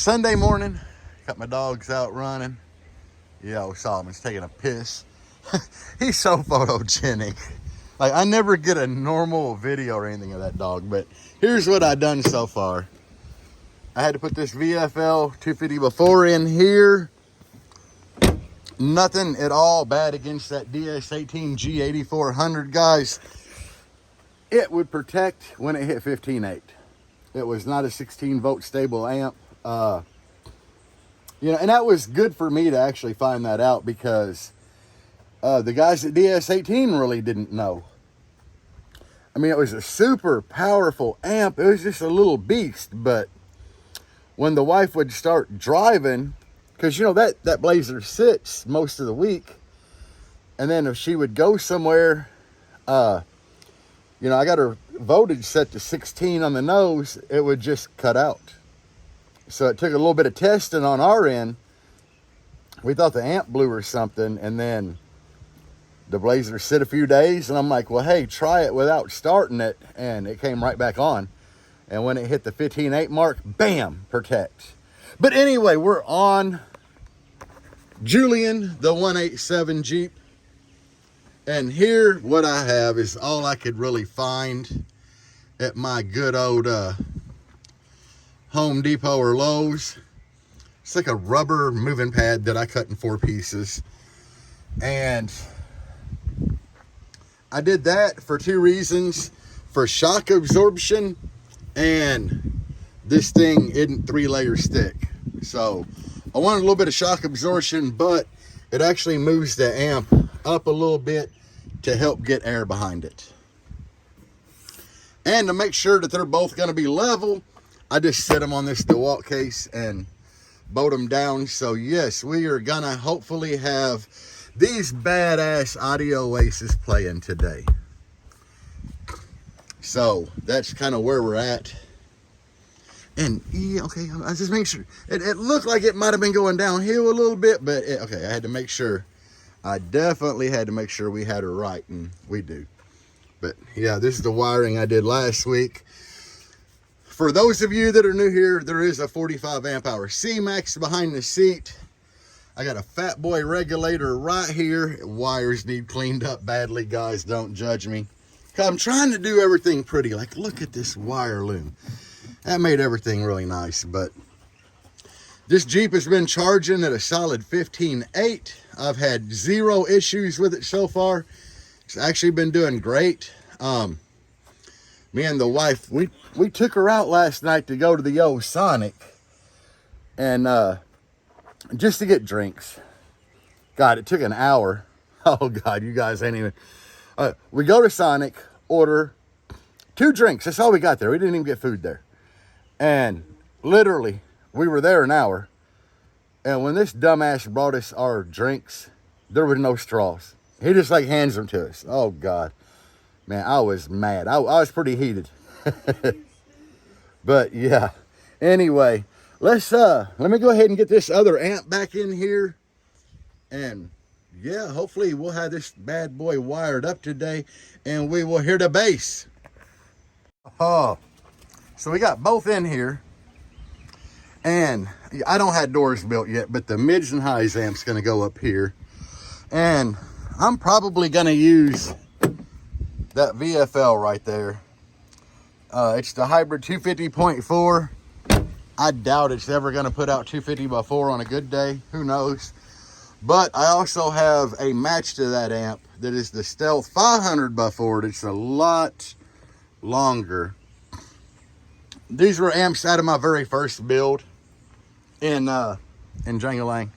Sunday morning, got my dogs out running. Yeah, Solomon's taking a piss. He's so photogenic. Like, I never get a normal video or anything of that dog, but here's what I've done so far. I had to put this VFL 250 before in here. Nothing at all bad against that DS18 G8400, guys. It would protect when it hit 15.8. It was not a 16 volt stable amp. You know, and that was good for me to actually find that out, because the guys at DS18 really didn't know. I mean, it was a super powerful amp. It was just a little beast. But when the wife would start driving, because, you know, that Blazer sits most of the week. And then if she would go somewhere, you know, I got her voltage set to 16 on the nose, it would just cut out. So it took a little bit of testing on our end. We thought the amp blew or something, and then the Blazer sit a few days, and I'm like, well, hey, try it without starting it, and it came right back on. And when it hit the 15.8 mark, bam, protect. But anyway, we're on Julian, the 187 Jeep. And here, what I have is all I could really find at my good old Home Depot or Lowe's. It's like a rubber moving pad that I cut in 4 pieces. And I did that for 2 reasons. For shock absorption, and this thing isn't 3-layer stick. So I wanted a little bit of shock absorption, but it actually moves the amp up a little bit to help get air behind it. And to make sure that they're both going to be level, I just set them on this DeWalt case and bolt them down. So yes, we are going to hopefully have these badass audio oasis playing today. So that's kind of where we're at. And yeah, okay, I was just making sure. It looked like it might have been going downhill a little bit, but okay, I had to make sure. I definitely had to make sure we had her right, and we do. But yeah, this is the wiring I did last week. For those of you that are new here, there is a 45 amp hour C-Max behind the seat. I got a Fat Boy regulator right here. Wires need cleaned up badly, guys. Don't judge me. I'm trying to do everything pretty. Like, look at this wire loom. That made everything really nice. But this Jeep has been charging at a solid 15.8. I've had 0 issues with it so far. It's actually been doing great. Me and the wife, we took her out last night to go to the old Sonic, and just to get drinks. God, it took an hour. Oh God, you guys ain't even. We go to Sonic, order 2 drinks. That's all we got there. We didn't even get food there. And literally, we were there an hour. And when this dumbass brought us our drinks, there were no straws. He just like hands them to us. Oh God. Man, I was mad. I was pretty heated. But yeah. Anyway, let me go ahead and get this other amp back in here. And yeah, hopefully we'll have this bad boy wired up today, and we will hear the bass. Oh, so we got both in here. And I don't have doors built yet, but the mids and highs amp's going to go up here. And I'm probably going to use that VFL right there. It's the hybrid 250.4. I doubt it's ever going to put out 250x4 on a good day. Who knows? But I also have a match to that amp that is the Stealth 500x4. It's a lot longer. These were amps out of my very first build in Jangalang.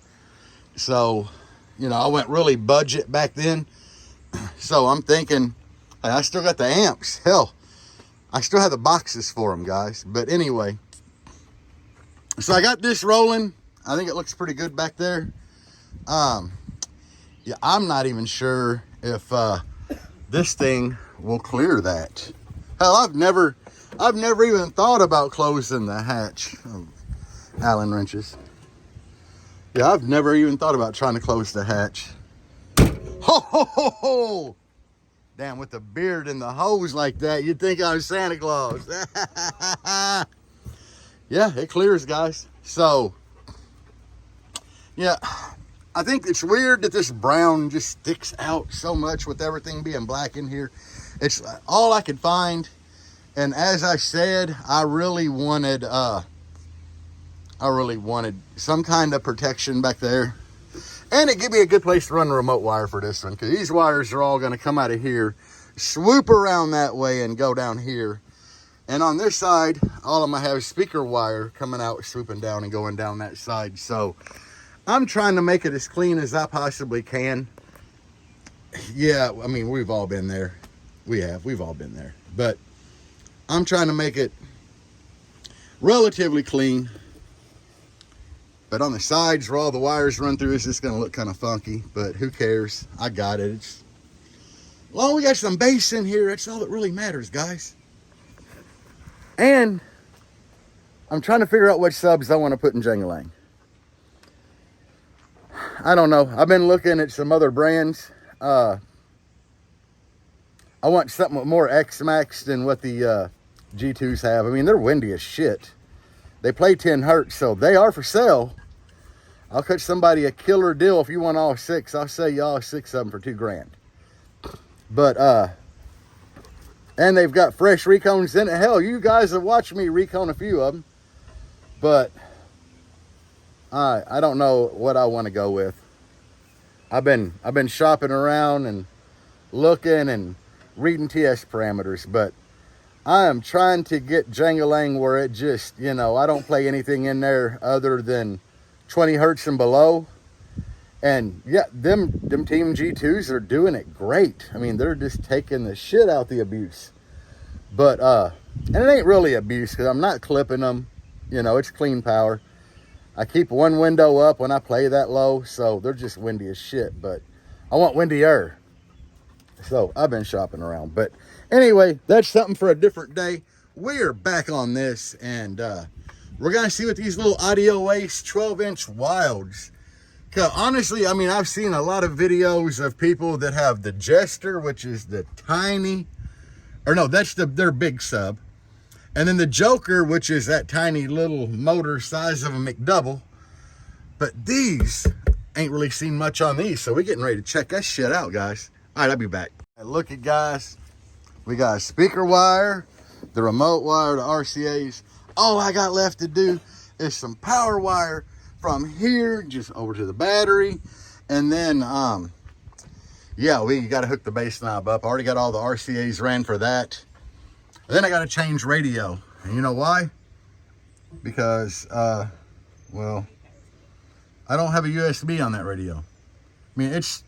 So, you know, I went really budget back then. So I'm thinking, hey, I still got the amps. Hell, I still have the boxes for them, guys. But anyway, so I got this rolling. I think it looks pretty good back there. Yeah, I'm not even sure if this thing will clear that. Hell, I've never even thought about closing the hatch. Oh, Allen wrenches. Yeah, I've never even thought about trying to close the hatch. Ho, ho, ho, ho. Damn, with the beard and the hose like that, you'd think I was Santa Claus. Yeah, it clears, guys. So, yeah, I think it's weird that this brown just sticks out so much with everything being black in here. It's all I could find. And as I said, I really wanted some kind of protection back there. And it gave me a good place to run the remote wire for this one, because these wires are all going to come out of here, swoop around that way, and go down here. And on this side, all I'm going to have is speaker wire coming out, swooping down, and going down that side. So I'm trying to make it as clean as I possibly can. Yeah, I mean, we've all been there. We've all been there. But I'm trying to make it relatively clean. But on the sides where all the wires run through, it's just going to look kind of funky. But who cares? I got it. As long as we got some bass in here, that's all that really matters, guys. And I'm trying to figure out which subs I want to put in Jangalang. I don't know. I've been looking at some other brands. I want something with more X-Max than what the G2s have. I mean, they're windy as shit. They play 10 hertz, so they are for sale. I'll cut somebody a killer deal if you want all 6. I'll sell you all 6 of them for $2,000. But, and they've got fresh recones in it. Hell, you guys have watched me recone a few of them. But, I don't know what I want to go with. I've been shopping around and looking and reading TS parameters, but I am trying to get Jangalang where it just, you know, I don't play anything in there other than 20 hertz and below. And yeah, them Team G2s are doing it great. I mean, they're just taking the shit out the abuse. But, and it ain't really abuse because I'm not clipping them. You know, it's clean power. I keep one window up when I play that low, so they're just windy as shit. But I want windier. So I've been shopping around. But anyway, that's something for a different day. We are back on this, and we're going to see what these little Audio Ace 12-inch wilds. Because honestly, I mean, I've seen a lot of videos of people that have the Jester, which is the tiny, or no, that's their big sub. And then the Joker, which is that tiny little motor size of a McDouble. But these, ain't really seen much on these, so we're getting ready to check that shit out, guys. All right, I'll be back. Look at, guys, we got a speaker wire, the remote wire, the RCAs. All I got left to do is some power wire from here just over to the battery. And then, yeah, we got to hook the bass knob up. I already got all the RCAs ran for that. And then I got to change radio. And you know why? Because, well, I don't have a USB on that radio. I mean, it's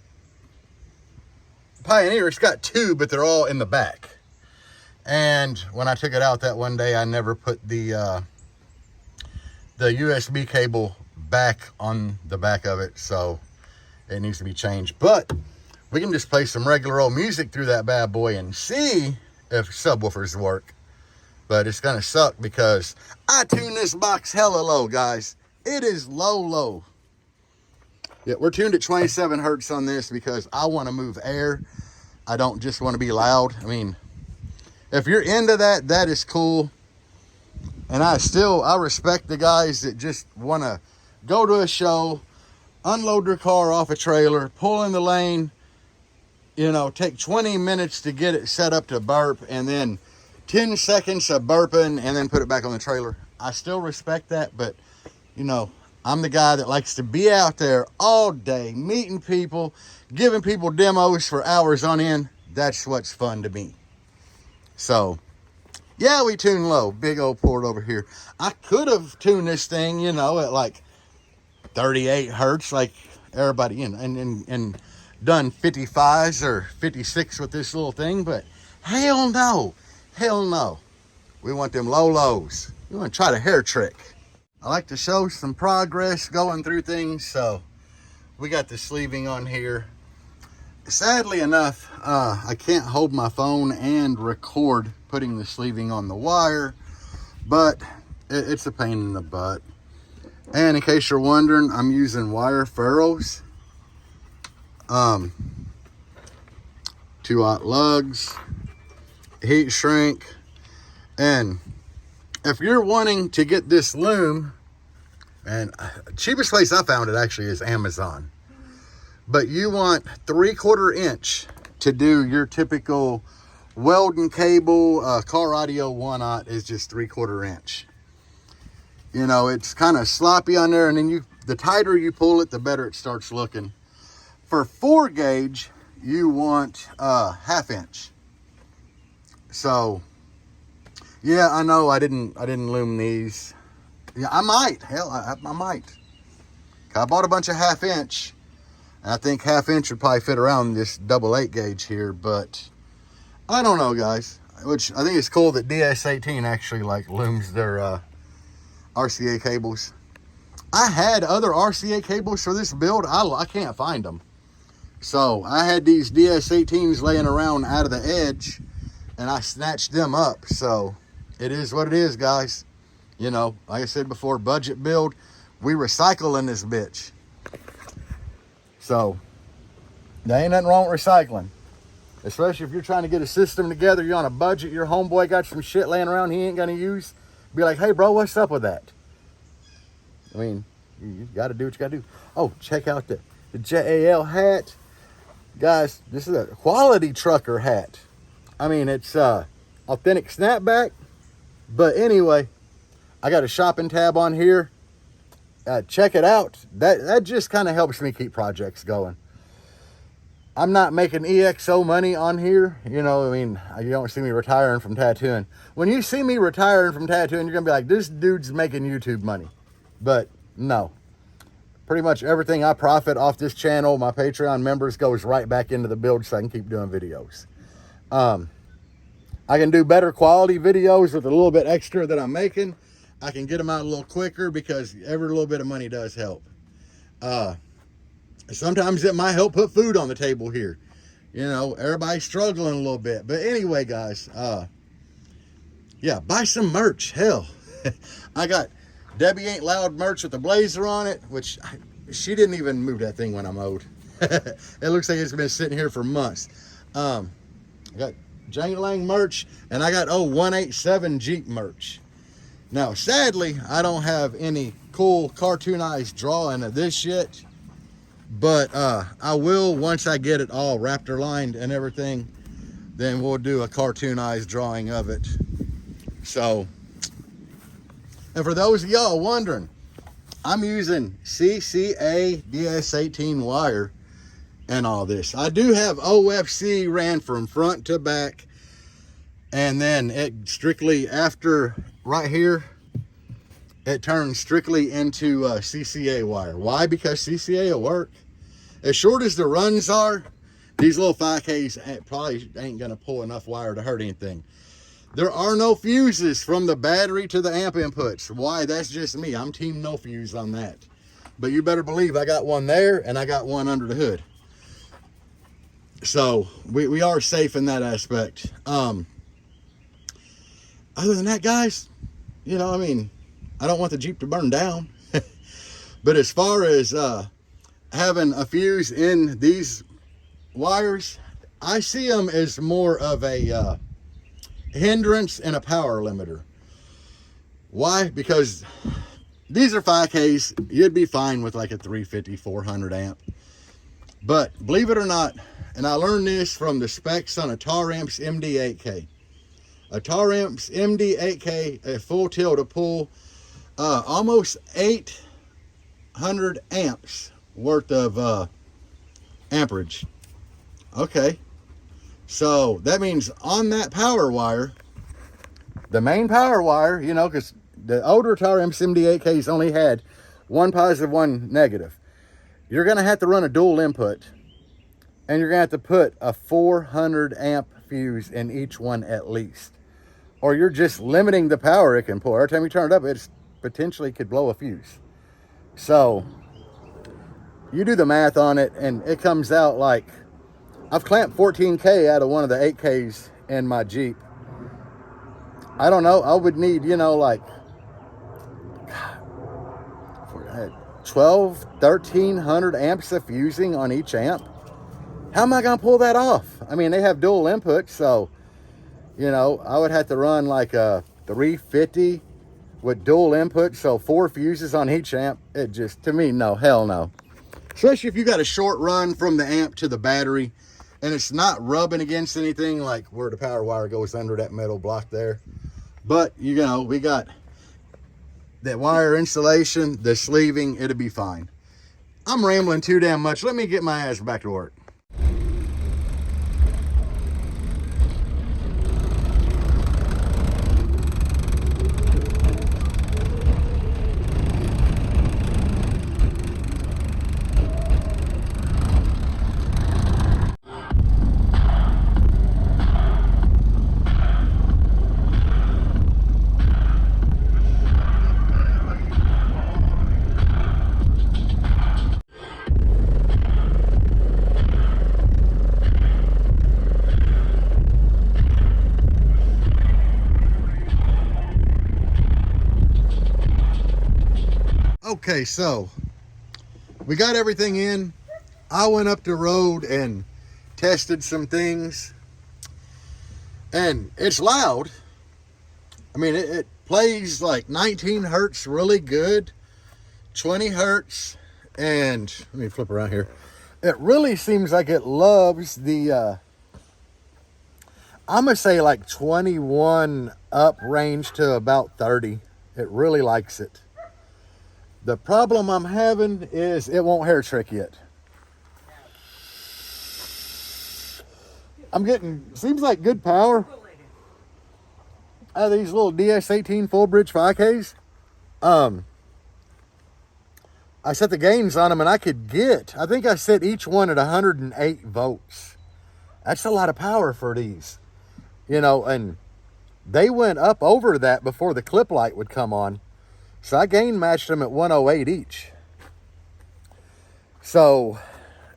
Pioneer, it's got 2, but they're all in the back. And when I took it out that one day, I never put the USB cable back on the back of it, so it needs to be changed. But we can just play some regular old music through that bad boy and see if subwoofers work. But it's gonna suck because I tune this box hella low, guys. It is low. Yeah, we're tuned at 27 hertz on this because I want to move air. I don't just want to be loud. I mean, if you're into that, that is cool. And I respect the guys that just want to go to a show, unload their car off a trailer, pull in the lane, you know, take 20 minutes to get it set up to burp, and then 10 seconds of burping, and then put it back on the trailer. I still respect that, but, you know, I'm the guy that likes to be out there all day, meeting people, giving people demos for hours on end. That's what's fun to me. So, yeah, we tune low. Big old port over here. I could have tuned this thing, you know, at like 38 hertz, like everybody, you know, and done 55s or 56 with this little thing, but hell no. Hell no. We want them low lows. We want to try the hair trick. I like to show some progress going through things, so we got the sleeving on here. Sadly enough, I can't hold my phone and record putting the sleeving on the wire, but it's a pain in the butt. And in case you're wondering, I'm using wire furrows, 2-aught lugs, heat shrink, and if you're wanting to get this loom And cheapest place I found it actually is Amazon. But you want 3/4 inch to do your typical welding cable. Car audio 1/0 is just 3/4 inch. You know, it's kind of sloppy on there, and then the tighter you pull it, the better it starts looking. For 4 gauge, you want 1/2 inch. So, yeah, I know I didn't loom these. Yeah, I might. Hell, I might. I bought a bunch of 1/2 inch. And I think 1/2 inch would probably fit around this double 8 gauge here, but I don't know, guys. Which I think it's cool that DS18 actually like looms their RCA cables. I had other RCA cables for this build. I can't find them. So I had these DS18s laying around out of the edge, and I snatched them up. So it is what it is, guys. You know, like I said before, budget build. We recycle in this bitch. So there ain't nothing wrong with recycling. Especially if you're trying to get a system together, you're on a budget, your homeboy got some shit laying around he ain't gonna use. Be like, hey bro, what's up with that? I mean, you gotta do what you gotta do. Oh, check out the JAL hat. Guys, this is a quality trucker hat. I mean, it's authentic snapback. But anyway, I got a shopping tab on here. Check it out. That just kind of helps me keep projects going. I'm not making EXO money on here. You know, I mean, you don't see me retiring from tattooing. When you see me retiring from tattooing, you're going to be like, this dude's making YouTube money. But no. Pretty much everything I profit off this channel, my Patreon members, goes right back into the build so I can keep doing videos. I can do better quality videos with a little bit extra that I'm making. I can get them out a little quicker because every little bit of money does help. Sometimes it might help put food on the table here. You know, everybody's struggling a little bit. But anyway, guys, yeah, buy some merch. Hell, I got Debbie Ain't Loud merch with the blazer on it, which she didn't even move that thing when I mowed. It looks like it's been sitting here for months. I got Jane Lang merch, and I got 187 Jeep merch. Now, sadly, I don't have any cool cartoonized drawing of this shit. But I will, once I get it all Raptor lined and everything, then we'll do a cartoonized drawing of it. So, and for those of y'all wondering, I'm using CCA DS18 wire and all this. I do have OFC ran from front to back, and then it strictly after right here, it turns strictly into CCA wire. Why? Because CCA will work. As short as the runs are, these little 5Ks probably ain't going to pull enough wire to hurt anything. There are no fuses from the battery to the amp inputs. Why? That's just me. I'm team no fuse on that. But you better believe I got one there and I got one under the hood. So we are safe in that aspect. Other than that, guys, you know, I mean, I don't want the Jeep to burn down. But as far as having a fuse in these wires, I see them as more of a hindrance and a power limiter. Why? Because these are 5Ks. You'd be fine with like a 350, 400 amp. But believe it or not, and I learned this from the specs on a Taramps MD8K. A Taramps MD8K, a full tilt to pull almost 800 amps worth of amperage. Okay, so that means on that power wire, the main power wire, you know, because the older Taramps MD8Ks only had one positive, one negative. You're going to have to run a dual input, and you're going to have to put a 400 amp fuse in each one at least, or you're just limiting the power it can pull. Every time you turn it up, it potentially could blow a fuse. So you do the math on it, and it comes out like, I've clamped 14K out of one of the 8Ks in my Jeep. I don't know, I would need, you know, like 1,200-1,300 amps of fusing on each amp. How am I going to pull that off? I mean, they have dual inputs, so, you know, I would have to run like a 350 with dual input, so 4 fuses on each amp. It just, to me, no, hell no. Especially if you got a short run from the amp to the battery and it's not rubbing against anything, like where the power wire goes under that metal block there. But, you know, we got that wire insulation, the sleeving, it'll be fine. I'm rambling too damn much. Let me get my ass back to work. Okay, so we got everything in. I went up the road and tested some things, and it's loud. I mean, it plays like 19 hertz really good, 20 hertz, and let me flip around here. It really seems like it loves the, I'm gonna say like 21 up range to about 30. It really likes it. The problem I'm having is it won't hair trick yet. I'm getting, seems like good power out of these little DS18 full bridge 5Ks. I set the gains on them and I could get, I think I set each one at 108 volts. That's a lot of power for these, you know, and they went up over that before the clip light would come on. So I gain matched them at 108 each. So,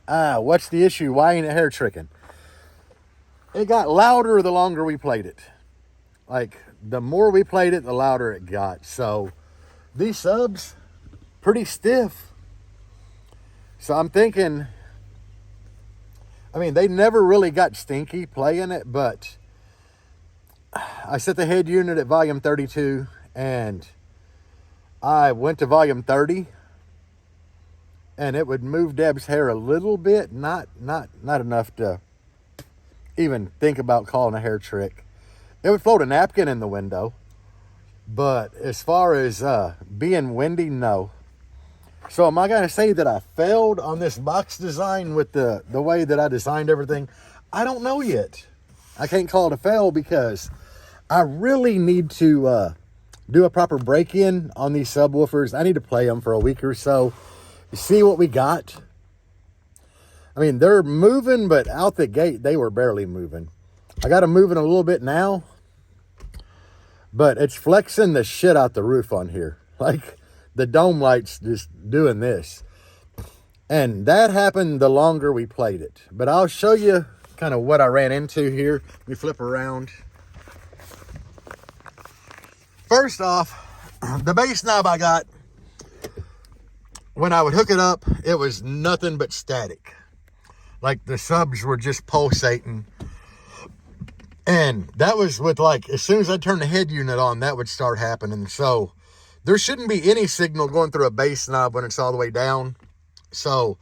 what's the issue? Why ain't it hair tricking? It got louder the longer we played it. Like, the more we played it, the louder it got. So, these subs, pretty stiff. So I'm thinking, I mean, they never really got stinky playing it, but I set the head unit at volume 32 and I went to volume 30 and it would move Deb's hair a little bit, not enough to even think about calling a hair trick. It would float a napkin in the window, but as far as being windy, no. So am I going to say that I failed on this box design with the way that I designed everything? I don't know yet. I can't call it a fail because I really need to do a proper break-in on these subwoofers. I need to play them for a week or so, see what we got. I mean, they're moving, but out the gate, they were barely moving. I got them moving a little bit now, but it's flexing the shit out the roof on here. Like, the dome light's just doing this. And that happened the longer we played it. But I'll show you kind of what I ran into here. Let me flip around. First off, the bass knob I got, when I would hook it up, it was nothing but static. Like the subs were just pulsating. And that was with like, as soon as I turned the head unit on, that would start happening. So there shouldn't be any signal going through a bass knob when it's all the way down. So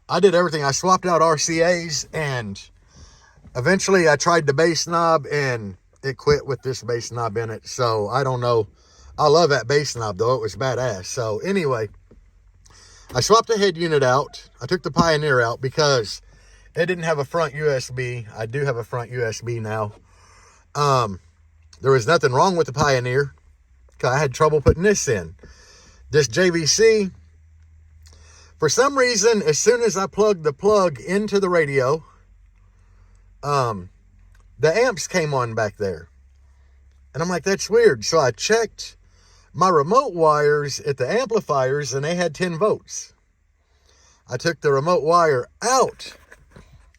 I did everything. I swapped out RCAs and eventually I tried the bass knob and it quit with this bass knob in it. So I don't know. I love that bass knob though. It was badass. So anyway, I swapped the head unit out. I took the Pioneer out because it didn't have a front USB. I do have a front USB now. There was nothing wrong with the Pioneer. I had trouble putting this in. This JVC, for some reason, as soon as I plugged the plug into the radio, the amps came on back there. And I'm like, that's weird. So I checked my remote wires at the amplifiers and they had 10 volts. I took the remote wire out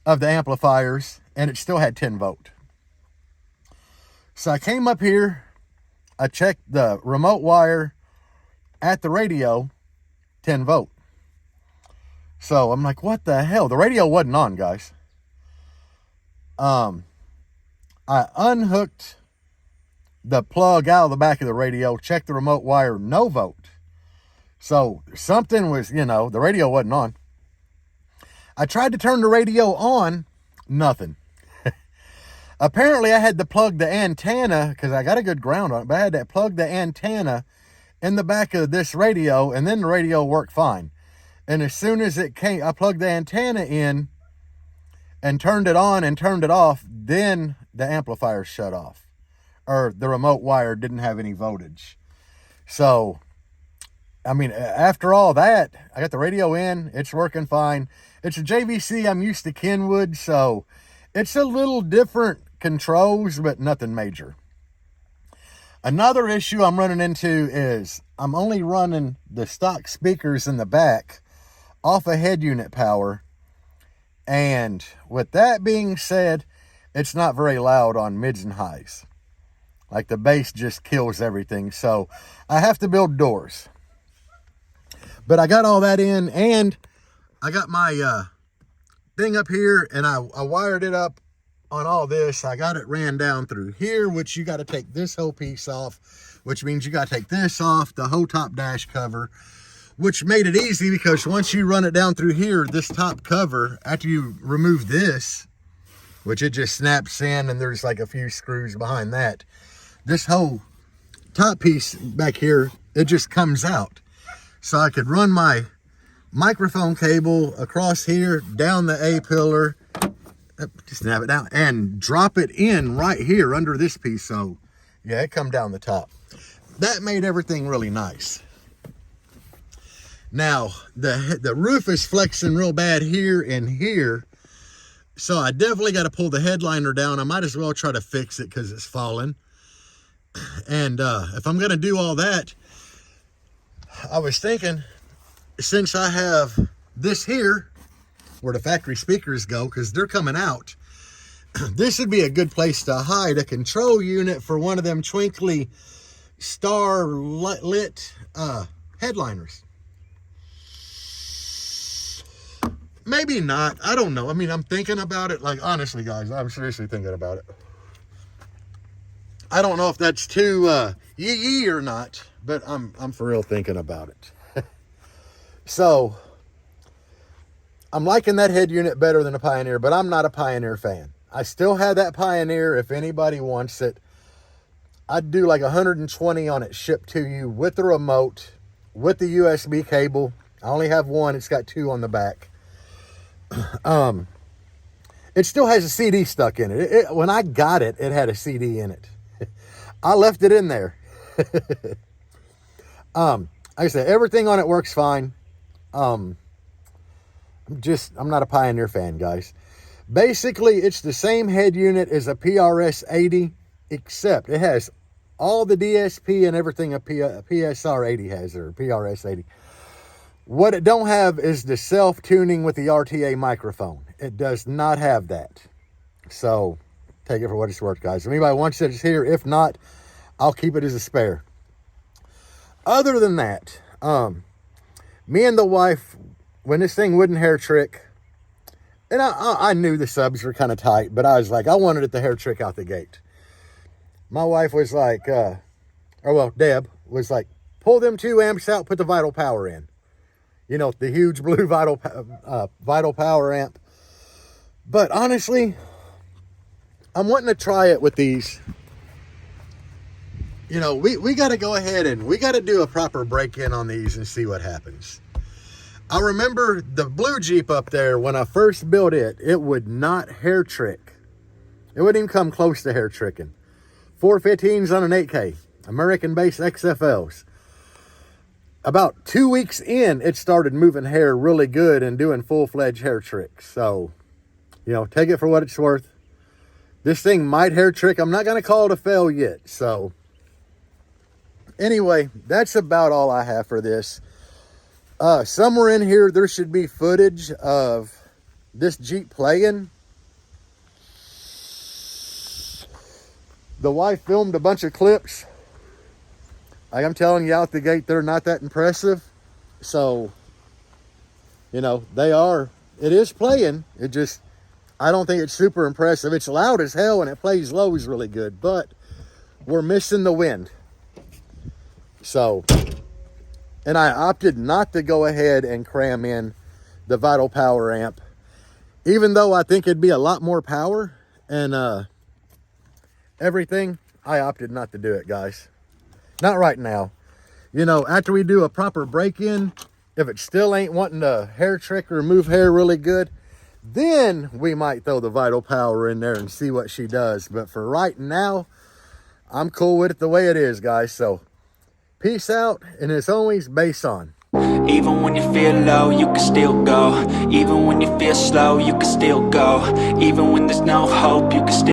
of the amplifiers and it still had 10 volt. So I came up here, I checked the remote wire at the radio, 10 volt. So I'm like, what the hell? The radio wasn't on, guys. I unhooked the plug out of the back of the radio, checked the remote wire, no volt. So something was, the radio wasn't on. I tried to turn the radio on, nothing. Apparently I had to plug the antenna, because I got a good ground on it, but I had to plug the antenna in the back of this radio, and then the radio worked fine. And as soon as it came, I plugged the antenna in and turned it on and turned it off, then the amplifier shut off. Or the remote wire didn't have any voltage. So, I mean, after all that, I got the radio in, it's working fine. It's a JVC, I'm used to Kenwood, so it's a little different controls, but nothing major. Another issue I'm running into is I'm only running the stock speakers in the back off a head unit power. And with that being said, it's not very loud on mids and highs. Like the bass just kills everything. So I have to build doors. But I got all that in, and I got my thing up here, and I wired it up on all this. I got it ran down through here, which you got to take this whole piece off, which means you got to take this off, the whole top dash cover, which made it easy because once you run it down through here, this top cover, after you remove this, which it just snaps in and there's like a few screws behind that, this whole top piece back here, it just comes out. So I could run my microphone cable across here, down the A pillar, just snap it down, and drop it in right here under this piece. So yeah, it come down the top. That made everything really nice. Now, the roof is flexing real bad here and here. So I definitely got to pull the headliner down. I might as well try to fix it because it's falling. And if I'm going to do all that, I was thinking, since I have this here, where the factory speakers go, because they're coming out, this would be a good place to hide a control unit for one of them twinkly star lit headliners. Maybe not. I don't know. I mean, I'm thinking about it. Like, honestly, guys, I'm seriously thinking about it. I don't know if that's too yee or not, but I'm for real thinking about it. So, I'm liking that head unit better than a Pioneer, but I'm not a Pioneer fan. I still have that Pioneer if anybody wants it. I'd do like 120 on it shipped to you with the remote, with the USB cable. I only have one. It's got two on the back. It still has a CD stuck in it. When I got it, it had a CD in it. I left it in there. Like I said, everything on it works fine. I'm not a Pioneer fan, guys. Basically, it's the same head unit as a PRS 80, except it has all the DSP and everything a PSR 80 has, or PRS 80. What it don't have is the self-tuning with the RTA microphone. It does not have that. So, take it for what it's worth, guys. If anybody wants it, it's here. If not, I'll keep it as a spare. Other than that, me and the wife, when this thing wouldn't hair trick, and I knew the subs were kind of tight, but I was like, I wanted it to hair trick out the gate. My wife was like, Deb was like, pull them 2 amps out, put the Vital Power in. You know, the huge blue Vital Power amp. But honestly, I'm wanting to try it with these. You know, we got to go ahead and we got to do a proper break-in on these and see what happens. I remember the blue Jeep up there, when I first built it, it would not hair trick. It wouldn't even come close to hair tricking. 415s on an 8K, American-based XFLs. About 2 weeks in, it started moving hair really good and doing full-fledged hair tricks. So, you know, take it for what it's worth. This thing might hair trick. I'm not going to call it a fail yet. So, anyway, that's about all I have for this. Somewhere in here, there should be footage of this Jeep playing. The wife filmed a bunch of clips. I'm telling you out the gate, they're not that impressive. So, you know, it is playing. I don't think it's super impressive. It's loud as hell and it plays lows really good. But we're missing the wind. So, and I opted not to go ahead and cram in the Vital Power amp, even though I think it'd be a lot more power and everything. I opted not to do it, guys. Not right now. You know, after we do a proper break-in, if it still ain't wanting to hair trick or remove hair really good, then we might throw the Vital Power in there and see what she does. But for right now, I'm cool with it the way it is, guys. So peace out, and as always, bass on. Even when you feel low, you can still go. Even when you feel slow, you can still go. Even when there's no hope, you can still